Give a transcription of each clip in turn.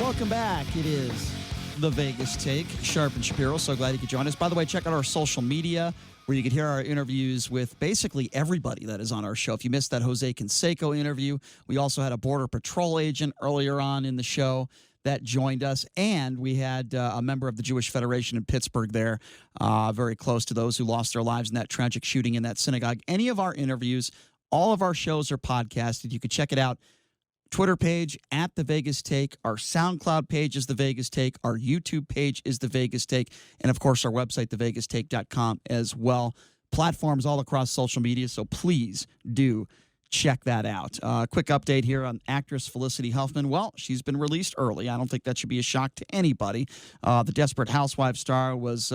Welcome back. It is the Vegas Take. Sharp and Shapiro. So glad you could join us. By the way, check out our social media where you can hear our interviews with basically everybody that is on our show. If you missed that Jose Canseco interview, we also had a Border Patrol agent earlier on in the show that joined us, and we had a member of the Jewish Federation in Pittsburgh there, very close to those who lost their lives in that tragic shooting in that synagogue. Any of our interviews, all of our shows are podcasted. You can check it out. Twitter page at The Vegas Take. Our SoundCloud page is The Vegas Take. Our YouTube page is The Vegas Take. And, of course, our website, thevegastake.com as well. Platforms all across social media, so please do check that out. Quick update here on actress Felicity Huffman. Well, she's been released early. I don't think that should be a shock to anybody. The Desperate Housewives star was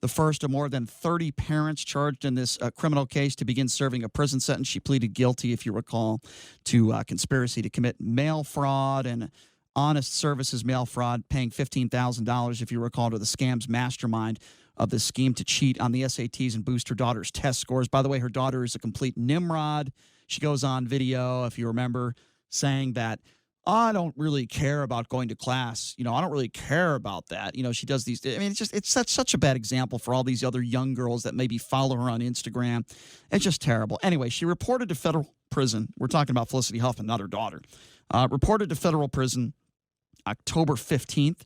the first of more than 30 parents charged in this criminal case to begin serving a prison sentence. She pleaded guilty, if you recall, to conspiracy to commit mail fraud and honest services mail fraud, paying $15,000, if you recall, to the scam's mastermind of the scheme to cheat on the SATs and boost her daughter's test scores. By the way, her daughter is a complete nimrod. She goes on video, if you remember, saying that, I don't really care about going to class. I don't really care about that. She does these. I mean, it's such a bad example for all these other young girls that maybe follow her on Instagram. It's just terrible. Anyway, she reported to federal prison. We're talking about Felicity Huffman, not her daughter. Reported to federal prison October 15th,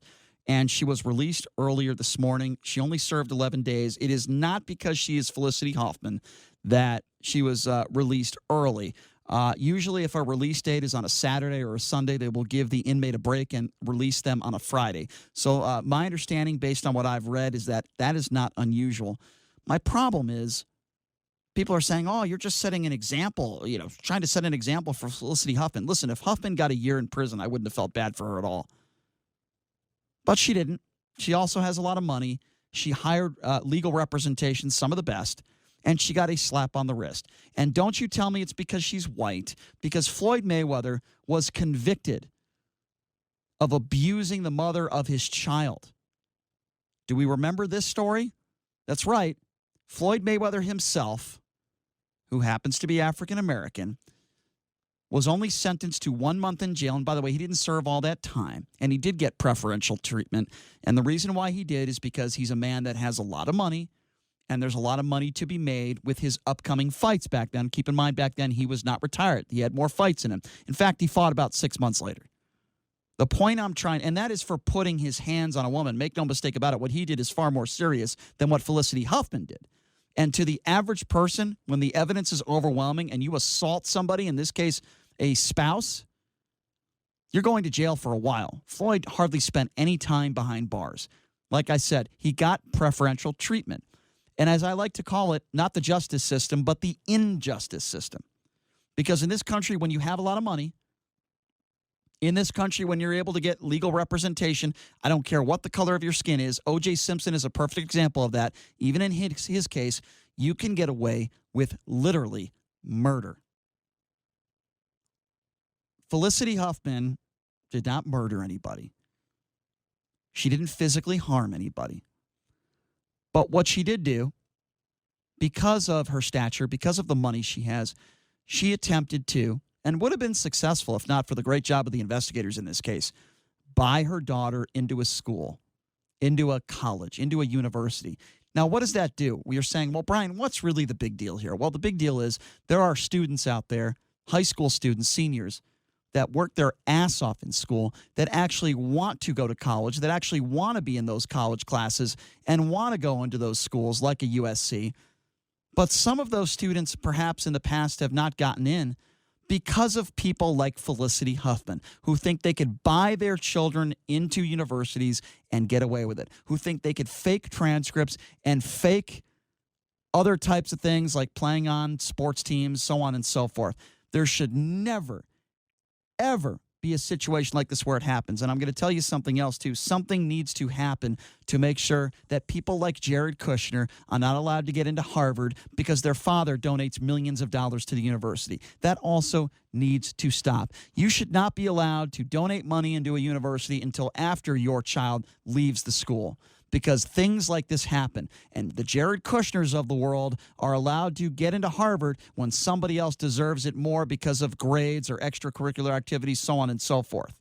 and she was released earlier this morning. She only served 11 days. It is not because she is Felicity Huffman that she was released early. Usually if a release date is on a Saturday or a Sunday, they will give the inmate a break and release them on a Friday. So my understanding, based on what I've read, is that that is not unusual. My problem is people are saying, oh, you're just setting an example, trying to set an example for Felicity Huffman. Listen, if Huffman got a year in prison, I wouldn't have felt bad for her at all. But she didn't. She also has a lot of money. She hired legal representation, some of the best. And she got a slap on the wrist. And don't you tell me it's because she's white, because Floyd Mayweather was convicted of abusing the mother of his child. Do we remember this story? That's right. Floyd Mayweather himself, who happens to be African American, was only sentenced to 1 month in jail. And by the way, he didn't serve all that time. And he did get preferential treatment. And the reason why he did is because he's a man that has a lot of money. And there's a lot of money to be made with his upcoming fights back then. Keep in mind, back then, he was not retired. He had more fights in him. In fact, he fought about 6 months later. The point I'm trying, and that is for putting his hands on a woman. Make no mistake about it. What he did is far more serious than what Felicity Huffman did. And to the average person, when the evidence is overwhelming and you assault somebody, in this case, a spouse, you're going to jail for a while. Floyd hardly spent any time behind bars. Like I said, he got preferential treatment. And as I like to call it, not the justice system, but the injustice system. Because in this country, when you have a lot of money, in this country, when you're able to get legal representation, I don't care what the color of your skin is. O.J. Simpson is a perfect example of that. Even in his case, you can get away with literally murder. Felicity Huffman did not murder anybody. She didn't physically harm anybody. But what she did do, because of her stature, because of the money she has, she attempted to, and would have been successful if not for the great job of the investigators in this case, buy her daughter into a school, into a college, into a university. Now, what does that do? We are saying, well, Brian, what's really the big deal here? Well, the big deal is there are students out there, high school students, seniors, that work their ass off in school, that actually want to go to college, that actually want to be in those college classes and want to go into those schools like a USC. But some of those students perhaps in the past have not gotten in because of people like Felicity Huffman, who think they could buy their children into universities and get away with it, who think they could fake transcripts and fake other types of things like playing on sports teams, so on and so forth. There should never ever be a situation like this where it happens. And I'm going to tell you something else, too. Something needs to happen to make sure that people like Jared Kushner are not allowed to get into Harvard because their father donates millions of dollars to the university. That also needs to stop. You should not be allowed to donate money into a university until after your child leaves the school, because things like this happen. And the Jared Kushners of the world are allowed to get into Harvard when somebody else deserves it more because of grades or extracurricular activities, so on and so forth.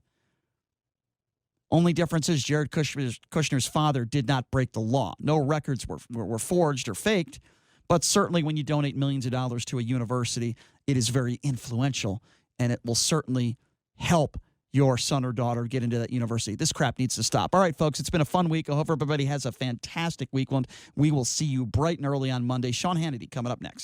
Only difference is Jared Kushner's father did not break the law. No records were forged or faked, but certainly when you donate millions of dollars to a university, it is very influential, and it will certainly help your son or daughter get into that university. This crap needs to stop. All right, folks, it's been a fun week. I hope everybody has a fantastic weekend. We will see you bright and early on Monday. Sean Hannity coming up next.